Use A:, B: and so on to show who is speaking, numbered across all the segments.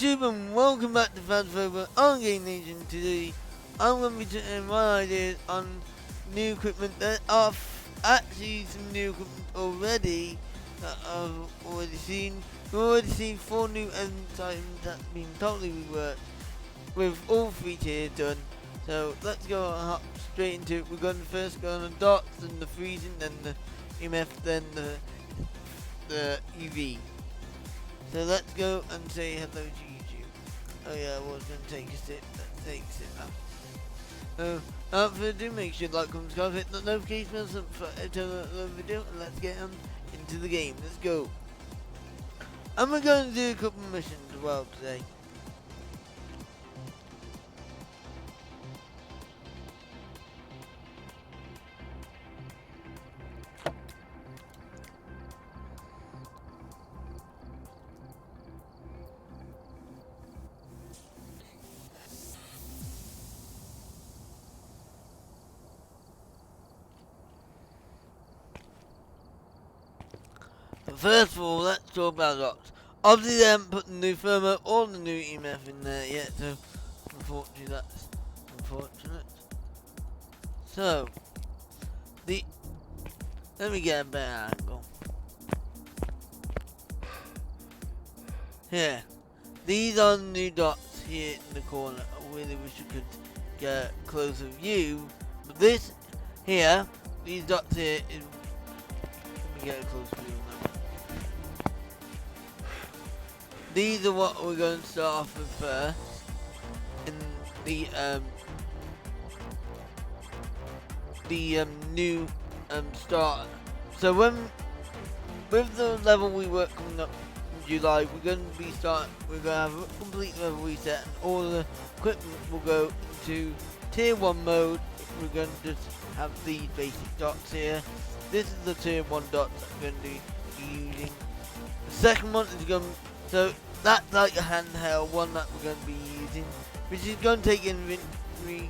A: YouTube and welcome back to Phasmophobia on Game Nation. Today I'm going to be sharing my ideas on new equipment. There are actually some new equipment already that I've already seen. We've already seen 4 new event items that's been totally reworked with all 3 tiers done. So let's go and hop straight into it. We're going to first go on the dots, then the freezing, then the EMF, then the UV. So let's go and say hello to YouTube. Oh yeah, I was going to take a sip. Let's take a sip now. So, without further ado, make sure to like, comment, subscribe, hit the notification bell for every video, and let's get into the game. Let's go. And we're going to do a couple of missions as well today. First of all, let's talk about dots. Obviously, they haven't put the new firmware or the new EMF in there yet, so unfortunately, that's unfortunate. So, let me get a better angle. Here, these are the new dots here in the corner. I really wish I could get a closer view, but this here, these dots here, let me get a closer view. These are what we're going to start off with first in the new start. So with the level we work coming up in July, we're going to have a complete level reset, and all the equipment will go into tier 1 mode. We're going to just have these basic dots here. This is the tier 1 dots that we're going to be using. The second one is going to, so that's like a handheld one that we're going to be using, which is going to take inventory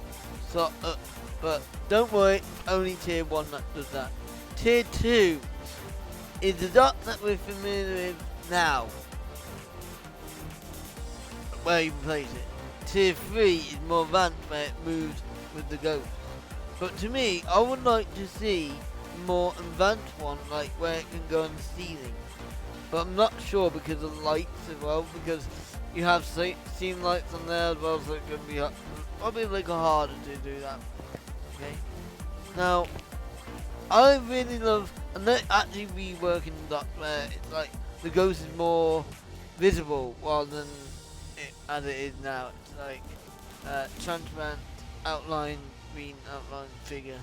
A: slot up, but don't worry, only tier 1 that does that. Tier 2 is the dots that we're familiar with now, where you place it. Tier 3 is more advanced, where it moves with the ghost. But to me, I would like to see more advanced one, like where it can go on the ceiling. But I'm not sure because of lights as well, because you have scene lights on there as well, so it's going to be probably like harder to do that. Okay. Now, I really love, and they're actually reworking the dots where it's like the ghost is more visible rather than as it is now. It's like transparent outline, green outline figure.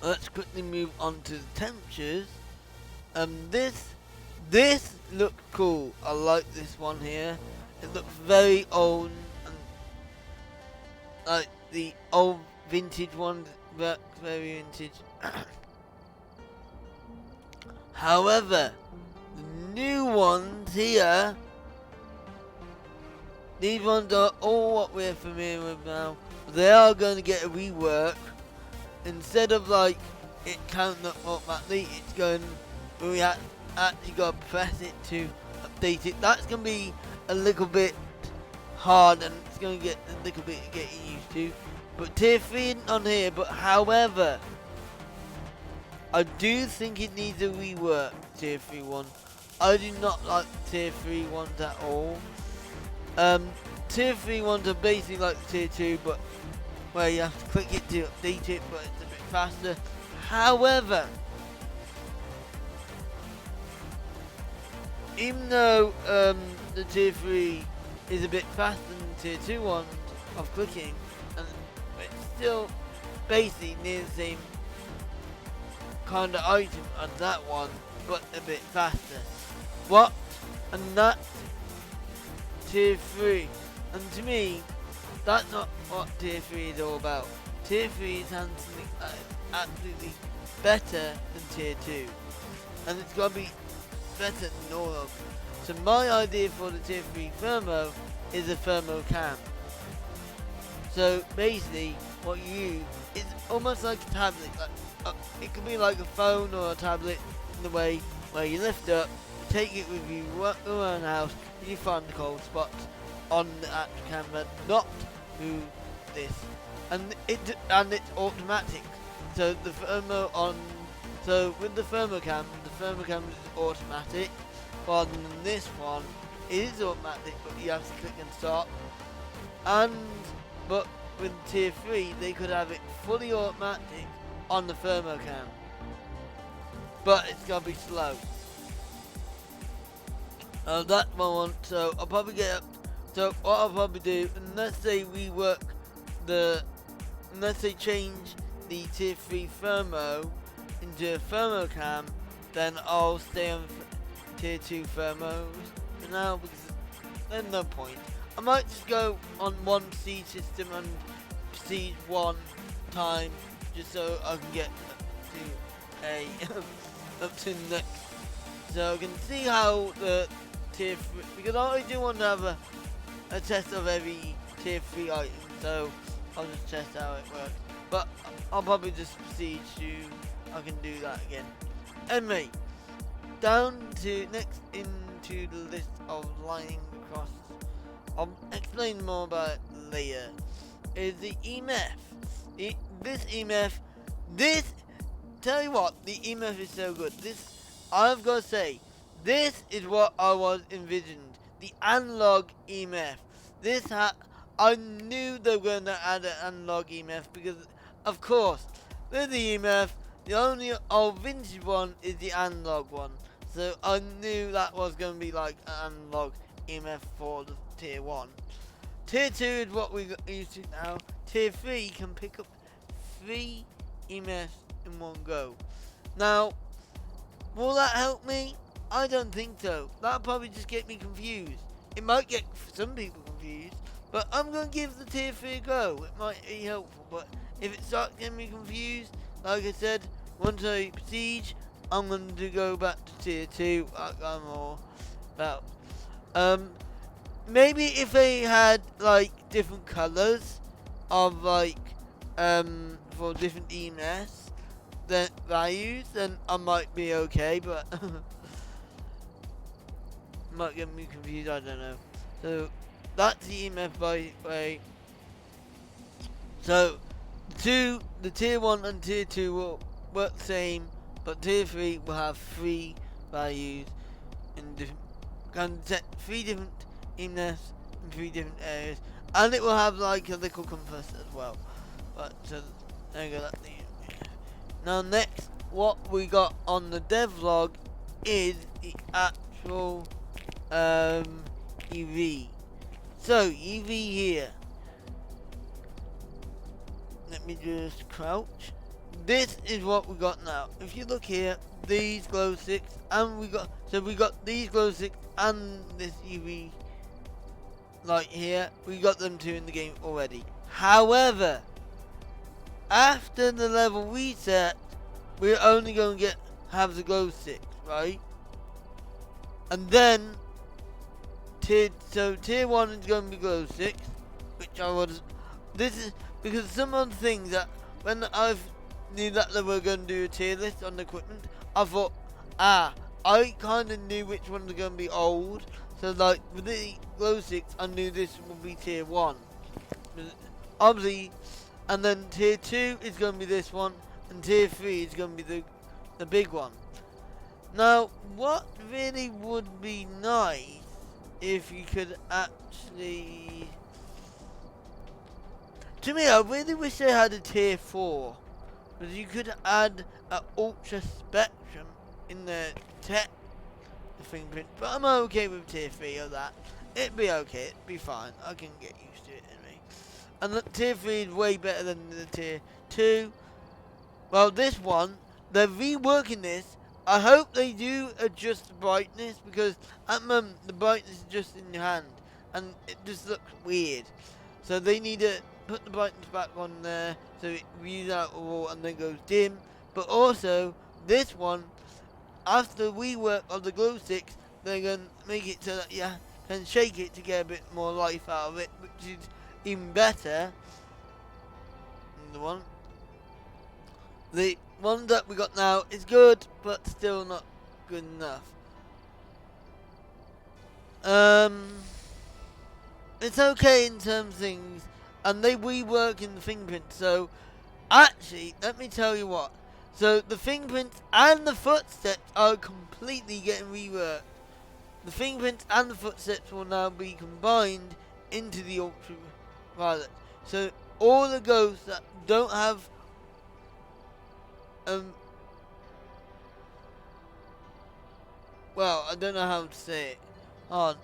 A: Let's quickly move on to the temperatures. This looks cool. I like this one here. It looks very old, and like the old vintage one looks very vintage. However, the new ones here, these ones are all what we're familiar with now. They are going to get a rework. Instead of like it counting up automatically, it's going. We actually got to press it to update it. That's going to be a little bit hard, and it's going to get a little bit getting used to. But tier 3 isn't on here, but however, I do think it needs a rework, tier 3 one. I do not like tier 3 ones at all. Tier 3 ones are basically like tier 2, but where you have to click it to update it, but it's a bit faster. However, even though the tier 3 is a bit faster than the tier 2 ones of clicking, and it's still basically near the same kind of item as that one, but a bit faster. What? And that's tier 3. And to me, that's not what tier 3 is all about. Tier 3 is having something that is absolutely better than tier 2. And it's got to be better than all of them. So my idea for the tier 3 thermo is a thermo cam. So basically what you use is almost like a tablet. Like, it could be like a phone or a tablet in the way where you lift up, take it with you around the house, you find the cold spots on the actual camera, not through this. And it's automatic. So the with the thermocam is automatic, rather than this one, it is automatic, but you have to click and stop. But with tier 3, they could have it fully automatic on the thermocam, but it's gonna be slow. That's what I want. So I'll probably get up. So what I'll probably do, unless they change the tier 3 thermo into a thermocam, then I'll stay on tier 2 thermos for now, because there's no point. I might just go on one siege system and siege one time, just so I can get up to the next. So I can see how the tier 3, because I do want to have a test of every tier 3 item, so I'll just test how it works. But I'll probably just siege you. I can do that again. Anyway, down to next into the list of lining across. I'll explain more about it later. Is the EMF. This tell you what, the EMF is so good. I've got to say, this is what I was envisioned. The analog EMF. I knew they were going to add an analog EMF because, of course, with the EMF, the only old vintage one is the analog one. So I knew that was going to be like an analog EMF for the tier 1. Tier 2 is what we got used to now. Tier 3 can pick up 3 EMFs in one go. Now, will that help me? I don't think so. That'll probably just get me confused. It might get some people confused, but I'm going to give the tier 3 a go. It might be helpful, but if it starts getting me confused, like I said, once I siege, I'm going to go back to tier 2, like I'm all about. Maybe if they had, like, different colours of, like, for different EMS values, then I might be okay, but might get me confused, I don't know. So that's the EMF by the way. So the tier 1 and tier 2 will work the same, but tier 3 will have 3 values in different, 3 different EMFs in 3 different areas, and it will have like a little compass as well. But there you go, that's the EMF. Now next, what we got on the devlog is the actual EV. So EV here. Let me just crouch. This is what we got now. If you look here, these glow sticks, and we got these glow sticks and this EV light here. We got them 2 in the game already. However, after the level reset, we're only going to have the glow sticks, right? And then tier 1 is going to be glow sticks, this is because some of the things that when I knew that they were going to do a tier list on the equipment, I thought, I kind of knew which ones are going to be old. So like with the glow sticks, I knew this would be tier 1. Obviously, and then tier 2 is going to be this one, and tier 3 is going to be the big one. Now, what really would be nice if you could actually... To me, I really wish they had a tier 4. Because you could add an ultra spectrum in the fingerprint. But I'm okay with tier 3 of that. It'd be okay, it'd be fine. I can get used to it anyway. And the tier 3 is way better than the tier 2. Well, this one, they're reworking this. I hope they do adjust the brightness, because at the moment the brightness is just in your hand and it just looks weird. So they need to put the brightness back on there so it views out all and then goes dim. But also this one, after rework of the glow sticks, they're going to make it so that you can shake it to get a bit more life out of it, which is even better than the one that we got now is good, but still not good enough. Um, it's okay in terms of things, and they rework in the fingerprint. So actually, let me tell you what. So the fingerprints and the footsteps are completely getting reworked. The fingerprints and the footsteps will now be combined into the ultraviolet. So all the ghosts that don't have well, I don't know how to say it. Hold on.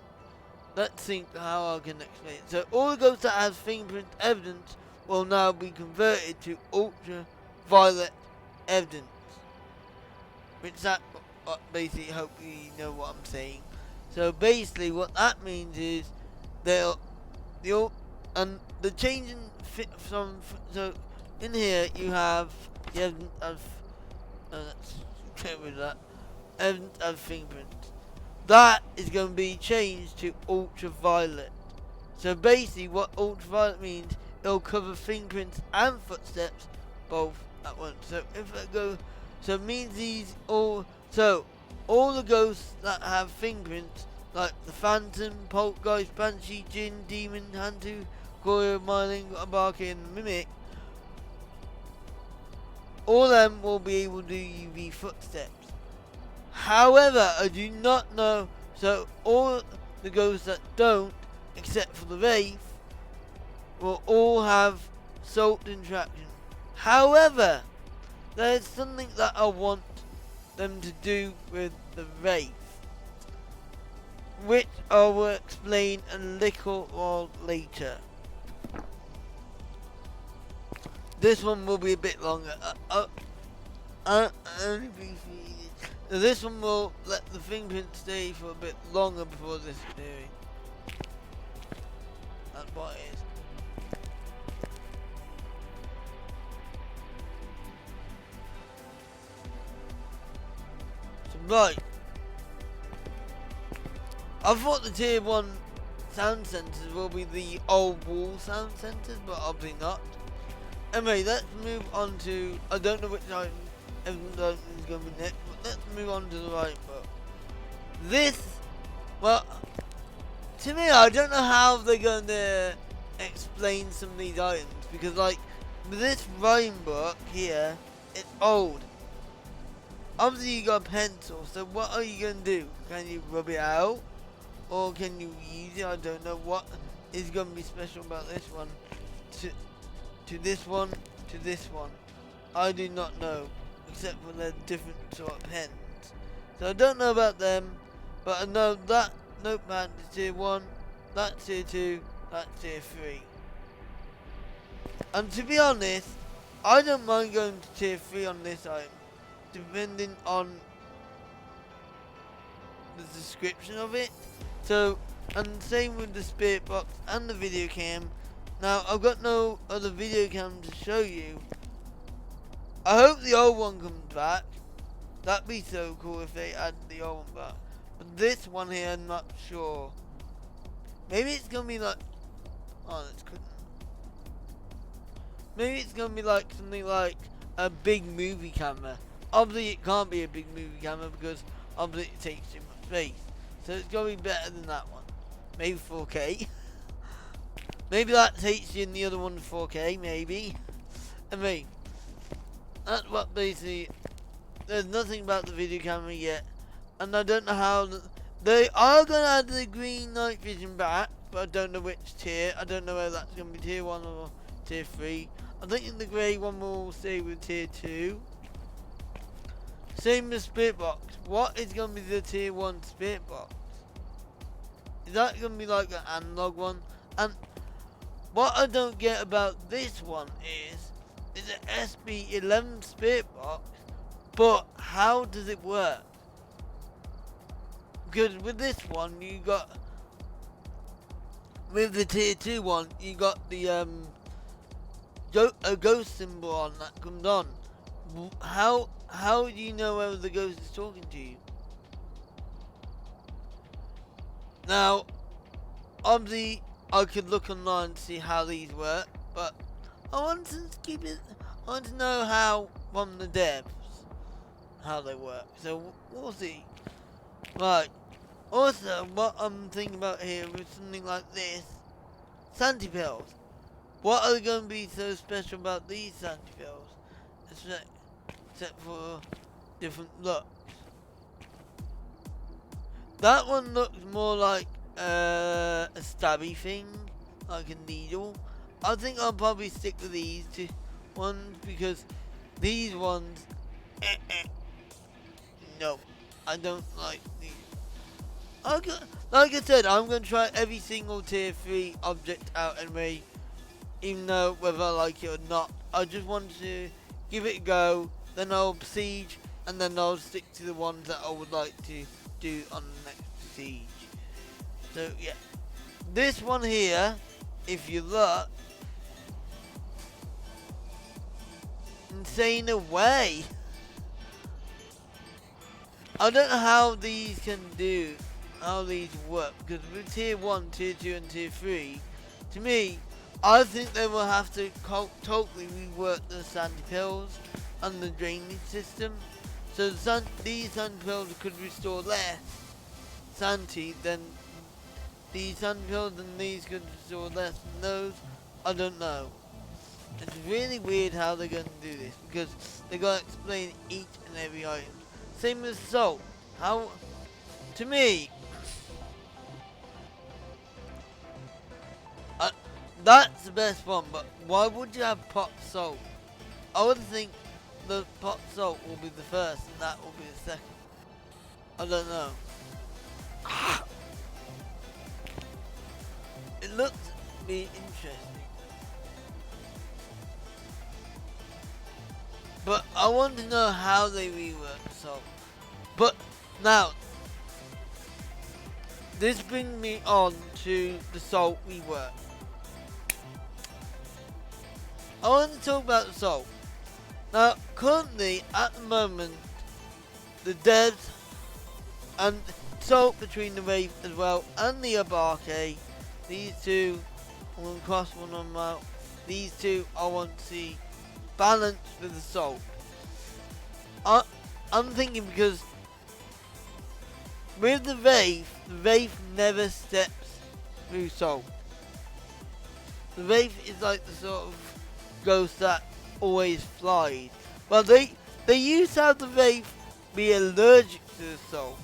A: Let's think how I can explain it. So all the ghosts that have fingerprint evidence will now be converted to ultraviolet evidence. Which that basically, hopefully you know what I'm saying. So basically what that means is they'll and the change in fit from so in here you have the evidence of let's get rid of that evidence of fingerprints. That is going to be changed to ultraviolet. So basically what ultraviolet means, it'll cover fingerprints and footsteps both at once. So if I go, so it means all the ghosts that have fingerprints, like the Phantom, Poltergeist, Banshee, Jinn, Demon, Hantu, Goya, Myling, Abarki and Mimic, all of them will be able to do UV footsteps. However, I do not know, so all the ghosts that don't, except for the Wraith, will all have salt interaction. However, there's something that I want them to do with the Wraith, which I will explain a little while later. This one will be a bit longer. This one will let the fingerprint stay for a bit longer before disappearing. That's what it is. So right. I thought the tier 1 sound sensors will be the old wall sound sensors, but obviously not. Anyway, let's move on to, I don't know which item is going to be next, but let's move on to the right book. This, well, to me, I don't know how they're going to explain some of these items, because like, this rhyme book here, it's old. Obviously you got a pencil, so what are you going to do? Can you rub it out? Or can you use it? I don't know what is going to be special about this one. To this one, to this one. I do not know, except for they're different sort of pens. So I don't know about them, but I know that notepad is tier 1, that's tier 2, that's tier 3. And to be honest, I don't mind going to tier 3 on this item, depending on the description of it. So, and same with the spirit box and the video cam. Now, I've got no other video cam to show you. I hope the old one comes back. That'd be so cool if they add the old one back. But this one here, I'm not sure. Maybe it's gonna be like, oh, that's good. Maybe it's gonna be like something like a big movie camera. Obviously, it can't be a big movie camera because obviously it takes too much space. So it's gonna be better than that one. Maybe 4K. Maybe that's HD and the other one's 4K, maybe. Anyway, that's what basically, there's nothing about the video camera yet. And I don't know how, they are going to add the green night vision back, but I don't know which tier. I don't know whether that's going to be tier 1 or tier 3. I think the grey one will stay with tier 2. Same with Spirit Box. What is going to be the tier 1 Spirit Box? Is that going to be like an analog one? And what I don't get about this one is an SB11 Spirit Box, but how does it work? Because with this one, you got, with the tier 2 one, you got the a ghost symbol on that comes on. How do you know whether the ghost is talking to you? Now, obviously, I could look online to see how these work, but I want to know how, from the devs, how they work. So, we'll see. Right, Also, what I'm thinking about here is something like this. Santi pills. What are going to be so special about these Santi pills? Except for different looks. That one looks more like a stabby thing, like a needle. I think I'll probably stick with these two ones because these ones, no, I don't like these. Like I said, I'm going to try every single tier 3 object out anyway, even though whether I like it or not. I just want to give it a go, then I'll siege, and then I'll stick to the ones that I would like to do on the next siege. So yeah, this one here, if you look, insane away. I don't know how these how these work, because with tier 1, tier 2 and tier 3, to me, I think they will have to totally rework the sandy pills and the drainage system. So these sandy pills could restore less sanity than these sandy pills, and these could restore less than those. I don't know. It's really weird how they're going to do this, because they're going to explain each and every item. Same with salt. How, to me, that's the best one, but why would you have pot salt? I would think the pot salt will be the first and that will be the second. I don't know. It looks to be interesting. But I want to know how they rework salt. But now, this brings me on to the salt rework. I want to talk about the salt. Now, currently, at the moment, the devs and salt between the Wraith as well and the Abarke, these two, I'm going to cross one on them out. These two I want to see balanced with the salt. I'm thinking because with the Wraith never steps through salt. The Wraith is like the sort of ghost that always flies. Well, they used to have the Wraith be allergic to the salt,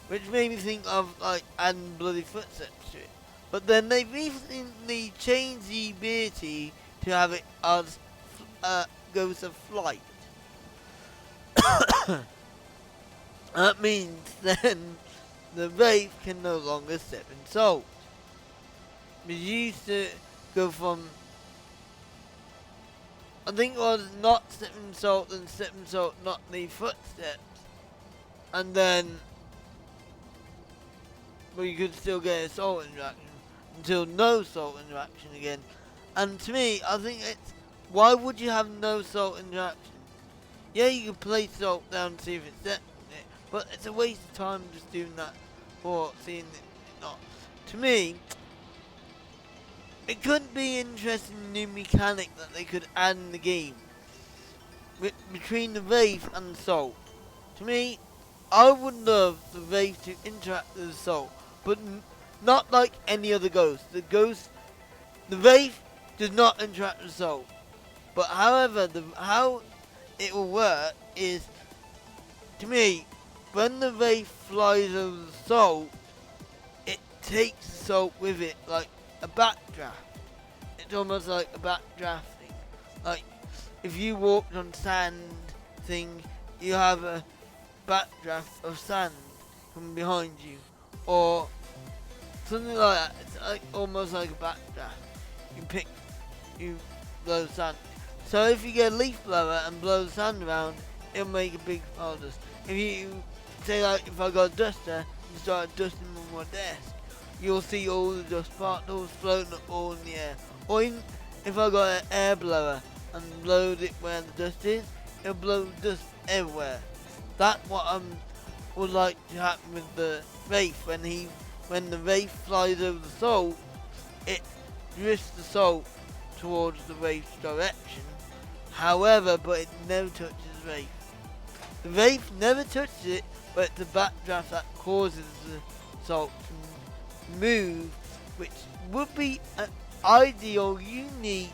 A: which made me think of like adding bloody footsteps to it. But then they recently changed the ability to have it as ghost of flight. That means then the Wraith can no longer step in salt. We used to go from, I think it was not stepping salt and stepping salt, not the footsteps. And then we could still get a salt interaction until no salt interaction again. And to me, I think it's, why would you have no salt interaction? Yeah, you can place salt down to see if it's stepping it, but it's a waste of time just doing that or seeing it not. To me, it could be an interesting new mechanic that they could add in the game between the Wraith and the Salt. To me, I would love the Wraith to interact with the Salt, but not like any other ghost. The Wraith does not interact with the Salt. But however, how it will work is, to me, when the Wraith flies over the Salt, it takes the Salt with it like a backdraft. It's almost like a backdraft thing. Like if you walked on sand thing, you have a backdraft of sand coming behind you, or something like that. It's like almost like a backdraft. You blow sand. So if you get a leaf blower and blow the sand around, it'll make a big pile of dust. If you say like if I got a duster and start dusting on my desk, you'll see all the dust particles floating up all in the air. Or even if I got an air blower and blowed it where the dust is, it'll blow dust everywhere. That's what I would like to happen with the Wraith. When the Wraith flies over the salt, it drifts the salt towards the Wraith's direction. However, but it never touches the Wraith. The Wraith never touches it, but it's the backdraft that causes the salt to move, which would be an ideal, unique,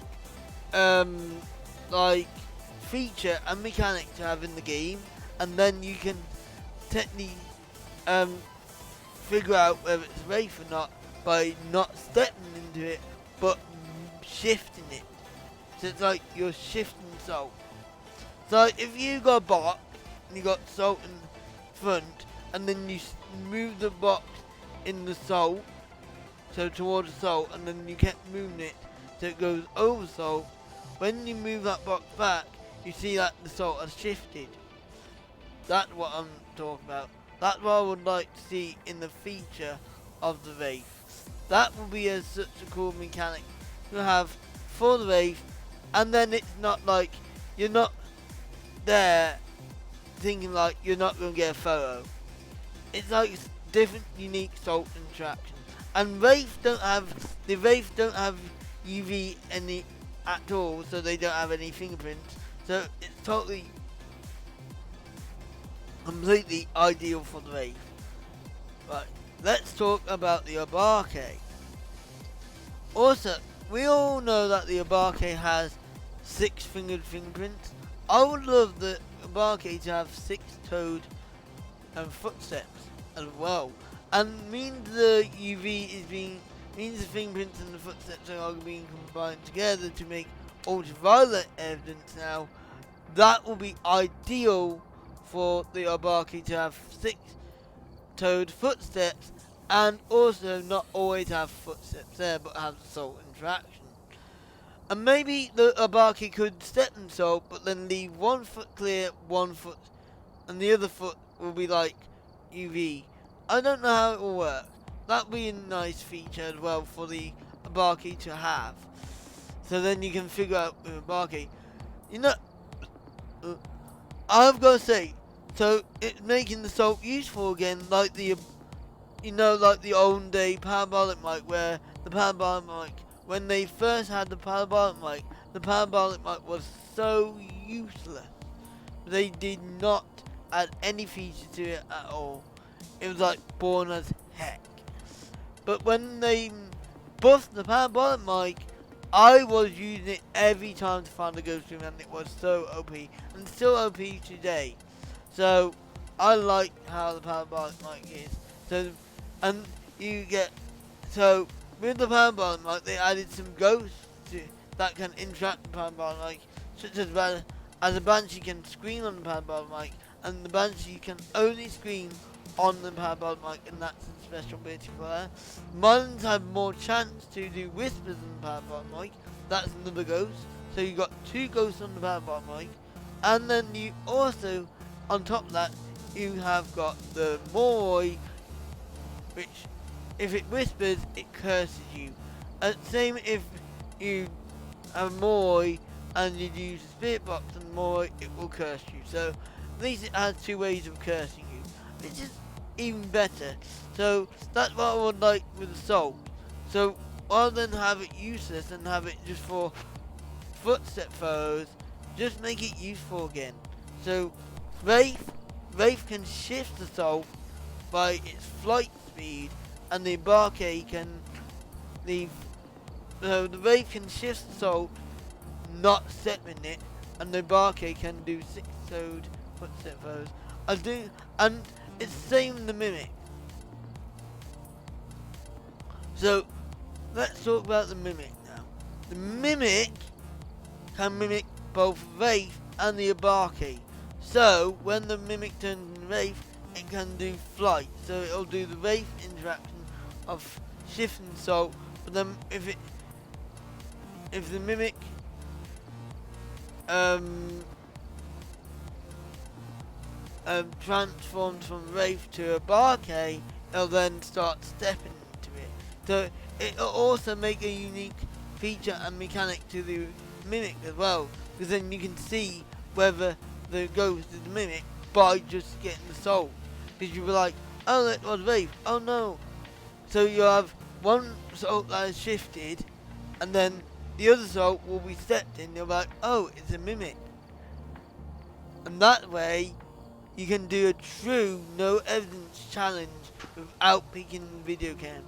A: like feature and mechanic to have in the game, and then you can technically figure out whether it's Wraith or not by not stepping into it, but shifting it. So it's like you're shifting salt. So if you got a box and you got salt in front, and then you move the box in the salt, so towards the salt, and then you kept moving it so it goes over salt. When you move that box back, you see that the salt has shifted. That's what I'm talking about. That's what I would like to see in the feature of the Wraith. That would be such a cool mechanic to have for the Wraith, and then it's not like you're not there thinking like you're not going to get a photo. It's like different, unique salt interaction. And Wraith don't have UV any at all, so they don't have any fingerprints. So it's totally, completely ideal for the Wraith. Right, let's talk about the Abarke. Also, we all know that the Abarke has 6-fingered fingerprints. I would love the Abarke to have 6-toed footsteps as well, and means the UV means the fingerprints and the footsteps are being combined together to make ultraviolet evidence. Now, that will be ideal for the Abarke to have 6-toed footsteps, and also not always have footsteps there, but have the salt interaction. And maybe the Abarke could step in salt, but then leave one foot clear, one foot, and the other foot will be like UV. I don't know how it will work. That would be a nice feature as well for the Abarke to have. So then you can figure out with Abarke. You know, I've got to say, so it's making the salt useful again, like the, like the old day parabolic mic, where the parabolic mic, when they first had the parabolic mic was so useless. They did not add any feature to it at all. It was like boring as heck. But when they buffed the parabolic mic, I was using it every time to find a ghost room, and it was so OP, and still OP today. So I like how the parabolic mic is. So, and you get, so with the parabolic mic, they added some ghosts that can interact with the parabolic mic, such as a banshee can scream on the parabolic mic, and the banshee can only scream on the parabolic mic, and that's a special ability for her. Mullins have more chance to do whispers on the parabolic mic. That's another ghost. So you got 2 ghosts on the parabolic mic, and then you also, on top of that, you have got the Moroi, which, if it whispers, it curses you. And same if you have Moroi and you use the spirit box and Moroi, it will curse you. So at least it has 2 ways of cursing you, which is even better. So that's what I would like with the salt. So rather than have it useless and have it just for footstep photos, just make it useful again. So Wraith can shift the salt by its flight speed, and the Abarke can leave. So the Wraith can shift the salt, not stepping it, and the Abarke can do 6-toed footstep photos. And it's the same in the Mimic. So let's talk about the Mimic now. The Mimic can mimic both Wraith and the Abarke. So when the Mimic turns into Wraith, it can do flight. So it'll do the Wraith interaction of shifting salt, but then if the Mimic transforms from Wraith to Abarke, it'll then start stepping into it. So it'll also make a unique feature and mechanic to the Mimic as well, because then you can see whether the ghost is the Mimic by just getting the soul. Because you'll be like, oh, that was Wraith, oh no. So you have one soul that is shifted, and then the other soul will be stepped in, you'll be like, oh, it's a Mimic. And that way, you can do a true no evidence challenge without picking the video cam.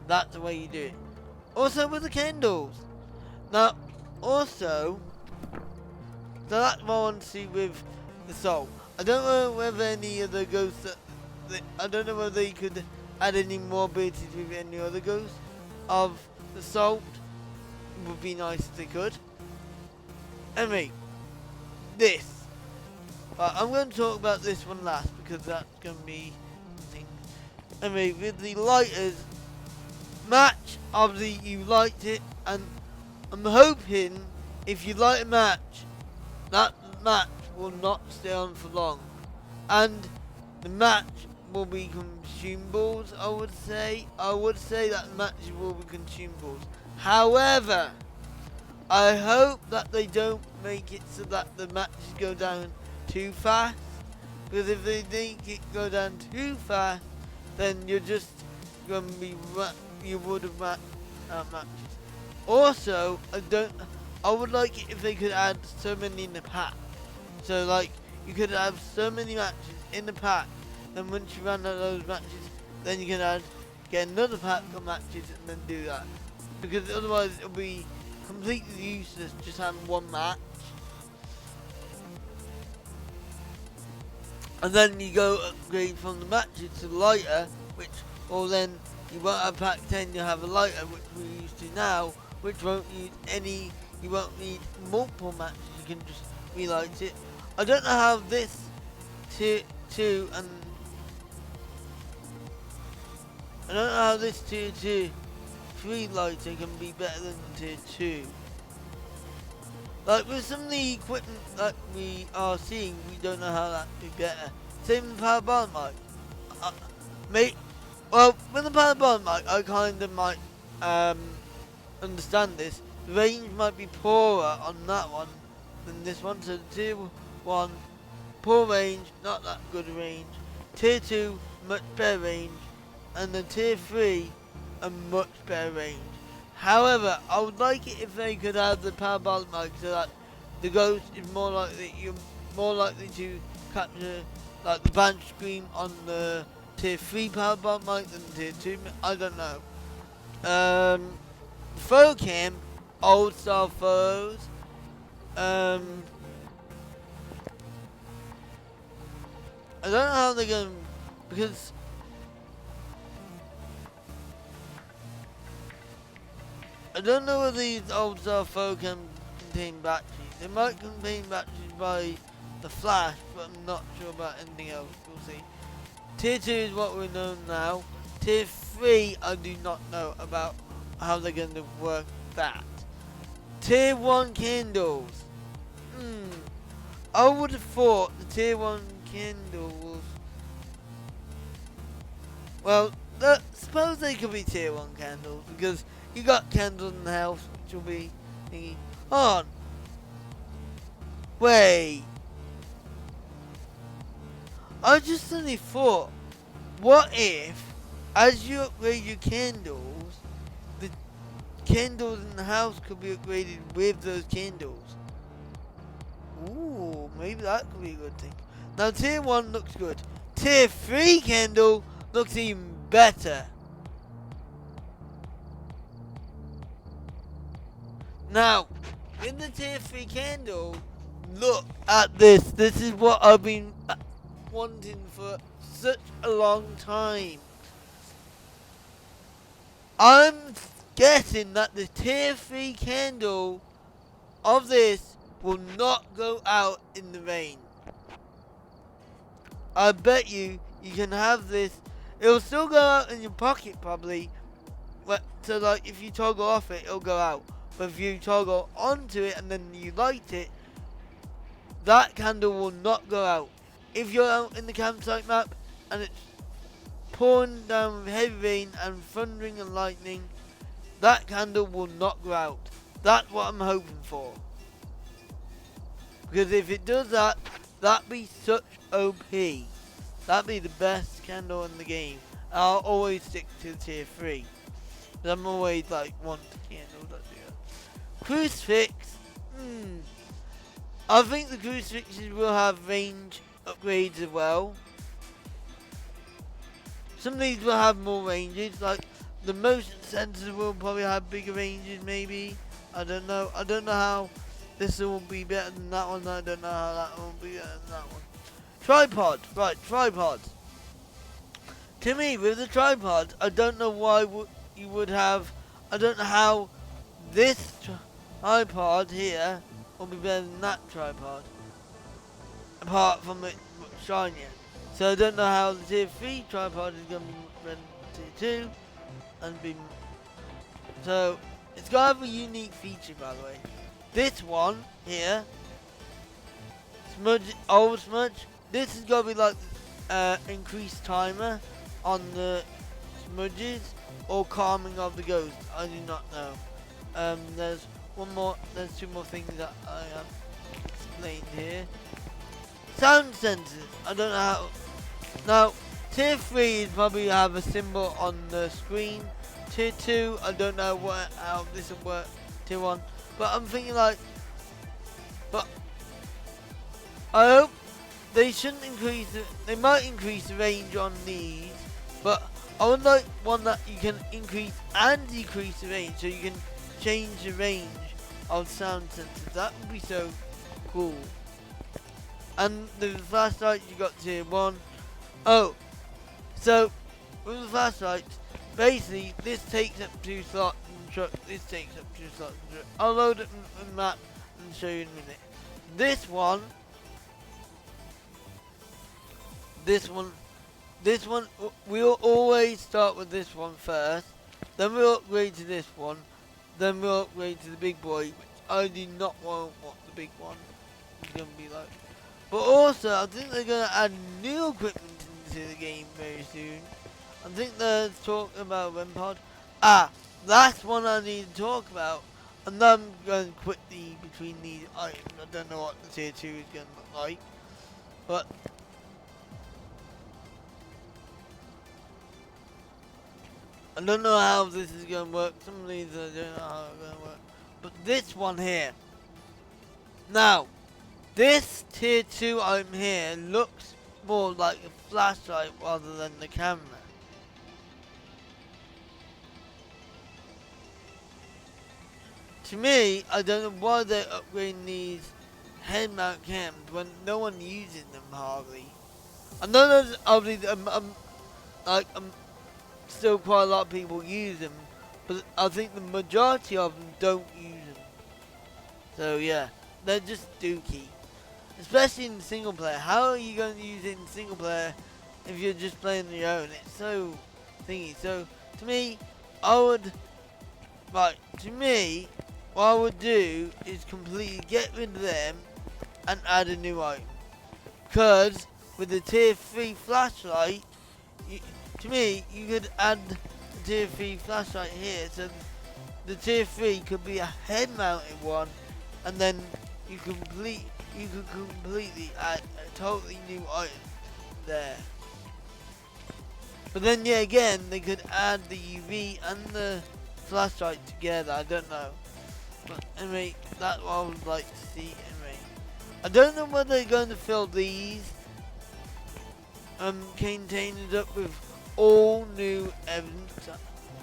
A: That's the way you do it. Also with the candles. Now, also, so that's what I want to see with the soul. I don't know whether any other ghosts, I don't know whether you could add any more abilities with any other ghosts of the salt. It would be nice if they could. Anyway, this. I'm going to talk about this one last because that's going to be thing. Anyway, with the lighters match, obviously you liked it, and I'm hoping if you light a match, that match will not stay on for long, and the match will be consumables. I would say that matches will be consumables. However, I hope that they don't make it so that the matches go down too fast, because if they make it go down too fast, then you're just gonna be you would have matched matches. Also, I would like it if they could add so many in the pack. So like you could have so many matches in the pack, then once you run out of those matches, then you can get another pack of matches and then do that. Because otherwise it'll be completely useless just having one match. And then you go upgrade from the matches to lighter, which, or then you won't have pack 10, you'll have a lighter, which we're used to now, which won't need you won't need multiple matches, you can just relight it. I don't know how this tier 2 and I don't know how this tier 3 lighter can be better than tier 2. Like with some of the equipment that we are seeing, we don't know how that could be better. Same with the power bond mic. Well, with the power bond mic, I kind of might understand this. The range might be poorer on that one than this one. So the tier 1, poor range, not that good range. Tier 2, much better range. And the tier 3, a much better range. However, I would like it if they could have the parabolic mic so that the ghost is you're more likely to capture like the band scream on the tier 3 parabolic mic than tier 2. I don't know. Photo cam, old style photos. I don't know how they're going, because I don't know whether these old style photo cams contain batteries. They might contain batteries by the flash, but I'm not sure about anything else. We'll see. Tier 2 is what we know now. Tier 3, I do not know about how they're going to work that. Tier 1 candles. I would have thought the tier 1 candles. Well, suppose they could be tier 1 candles, because you got candles in the house, which will be thingy. Hold on. Wait. I just suddenly thought, what if, as you upgrade your candles, the candles in the house could be upgraded with those candles? Ooh, maybe that could be a good thing. Now tier 1 looks good. Tier 3 candle looks even better. Now, in the tier 3 candle, look at this. This is what I've been wanting for such a long time. I'm guessing that the tier 3 candle of this will not go out in the rain. I bet you can have this. It'll still go out in your pocket probably. So like if you toggle off it, it'll go out. But if you toggle onto it and then you light it, that candle will not go out. If you're out in the campsite map and it's pouring down with heavy rain and thundering and lightning, that candle will not go out. That's what I'm hoping for. Because if it does that, that'd be such OP. That'd be the best candle in the game. I'll always stick to tier 3. I'm always like want candles that do that. Crucifix. I think the crucifixes will have range upgrades as well. Some of these will have more ranges, like the motion sensors will probably have bigger ranges maybe. I don't know. I don't know how this will be better than that one. I don't know how that one will be better than that one. Tripod, right, tripods. To me, with the tripod, I don't know why you would have, I don't know how this tripod here will be better than that tripod. Apart from it shinier. So I don't know how the tier 3 tripod is going to be better than tier 2. And be, so it's got to have a unique feature, by the way. This one here, smudge, old smudge, this has got to be like increased timer on the smudges or calming of the ghost. I do not know. There's two more things that I have explained here. Sound sensors. I don't know how. Now, tier 3 is probably have a symbol on the screen. Tier 2, I don't know how this will work. Tier 1, but I'm thinking like, but I hope they shouldn't increase. They might increase the range on these, but I would like one that you can increase and decrease the range, so you can change the range of sound sensors. That would be so cool. And the flashlight, you got tier 1. Oh, so with the flashlight, basically this takes up 2 slots in the truck. This takes up 2 slots in the truck. I'll load it in the map and show you in a minute. This one, we'll always start with this one first. Then we'll upgrade to this one. Then we'll upgrade to the big boy, which I do not want what the big one is going to be like. But also, I think they're going to add new equipment into the game very soon. I think they're talking about REM-Pod. That's one I need to talk about. And then I'm going quickly between these items. I don't know what the tier 2 is going to look like. But I don't know how this is going to work. Some of these I don't know how it's going to work. But this one here. Now, this tier 2 item here looks more like a flashlight rather than the camera. To me, I don't know why they're upgrading these head mount cams when no one uses them hardly. I know there's obviously still quite a lot of people use them, but I think the majority of them don't use them. So yeah, they're just dookie. Especially in single player. How are you going to use it in single player if you're just playing on your own? It's so thingy. So to me, what I would do is completely get rid of them and add a new item. Because with the tier 3 flashlight, to me, you could add the tier 3 flashlight here. So the tier 3 could be a head mounted one, and then you could completely add a totally new item there. But then yeah, again, they could add the UV and the flashlight together. I don't know. But anyway, that's what I would like to see anyway. I don't know whether they're going to fill these containers up with all new evidence,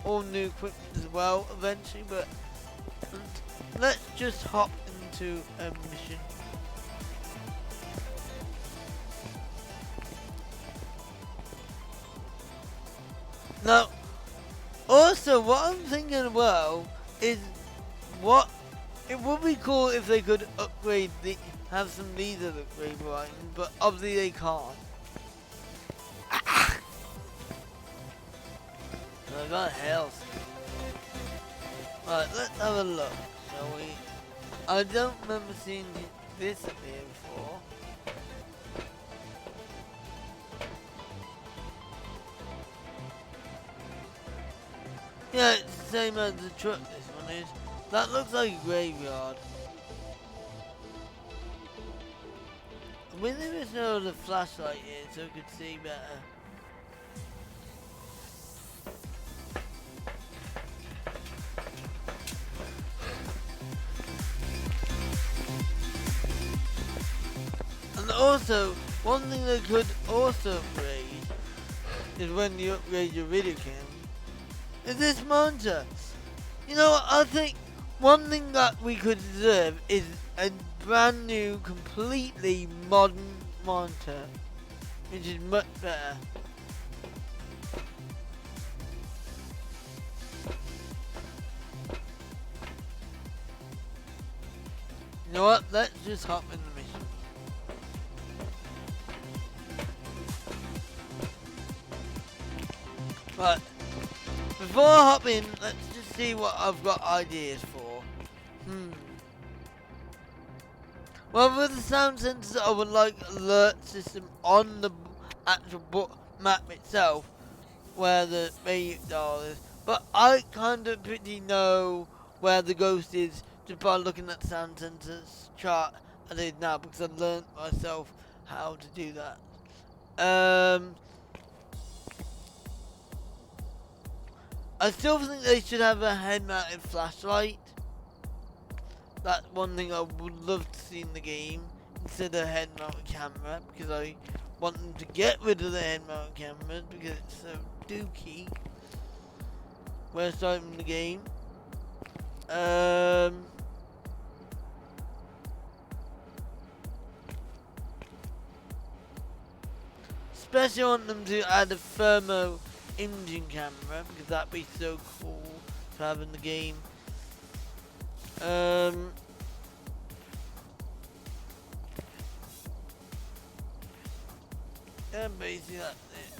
A: all new equipment as well eventually, but let's just hop into a mission. Now, also what I'm thinking as well is it would be cool if they could upgrade have some leader upgrade items, but obviously they can't. I got health. Right, let's have a look, shall we? I don't remember seeing this up here before. Yeah, it's the same as the truck this one is. That looks like a graveyard. I wish there was no other flashlight here so I could see better. also, one thing they could also upgrade is when you upgrade your video cam, is this monitor. You know what, I think one thing that we could deserve is a brand new, completely modern monitor, which is much better. You know what, let's just hop in the mission. But before I hop in, let's just see what I've got ideas for. Well, with the sound sensor, I would like alert system on the actual map itself, where the radio dial is. But I kind of pretty know where the ghost is just by looking at the sound sensor's chart as it is now, because I've learned myself how to do that. I still think they should have a head-mounted flashlight. That's one thing I would love to see in the game, instead of a head-mounted camera, because I want them to get rid of the head-mounted cameras, because it's so dookie when starting the game. Especially want them to add a thermo imaging camera, because that'd be so cool to have in the game. Yeah, basically that's it.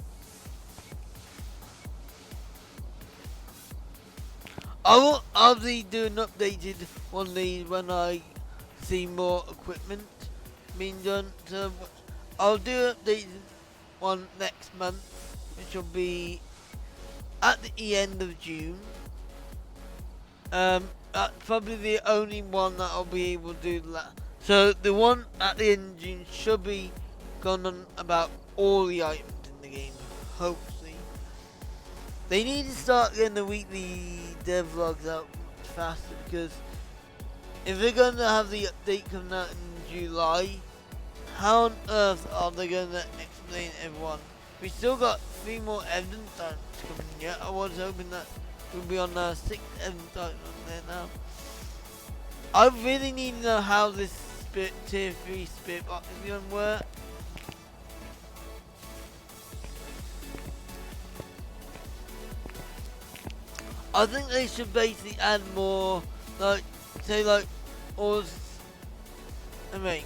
A: I will obviously do an updated one of these when I see more equipment being done. So I'll do an updated one next month, which will be at the end of June. That's probably the only one that I'll be able to do that. So the one at the end of June should be gone on about all the items in the game, hopefully. They need to start getting the weekly devlogs out much faster, because if they're going to have the update coming out in July, how on earth are they going to explain everyone? We still got 3 more evidence items coming yet. I was hoping that we'll be on our 6th evidence item on there now. I really need to know how this tier 3 spirit box is going to work. I think they should basically add more, like, say like, I mean,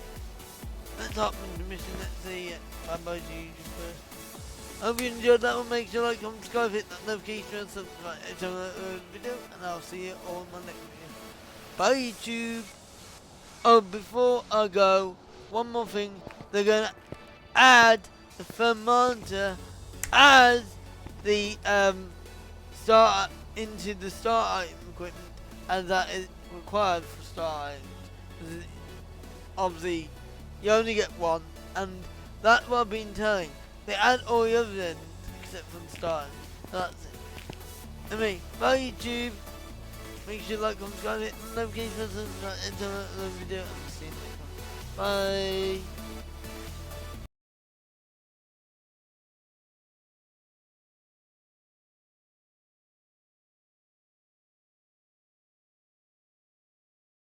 A: let's hop into the mission, let's see it. Bye-bye to you first. Hope you enjoyed that one. Make sure to like, comment, subscribe, hit that notification and subscribe to the video, and I'll see you all in my next video. Bye YouTube! Oh, before I go, one more thing. They're gonna add the thermometer as the start into the start item equipment, as that is required for start items. Obviously, you only get one, and that's what I've been telling. They add all the other ends except for the start items. That's it. I mean, bye YouTube. Make sure to like, comment, subscribe, hit the notification button, and subscribe to the video, and see you next one. Bye.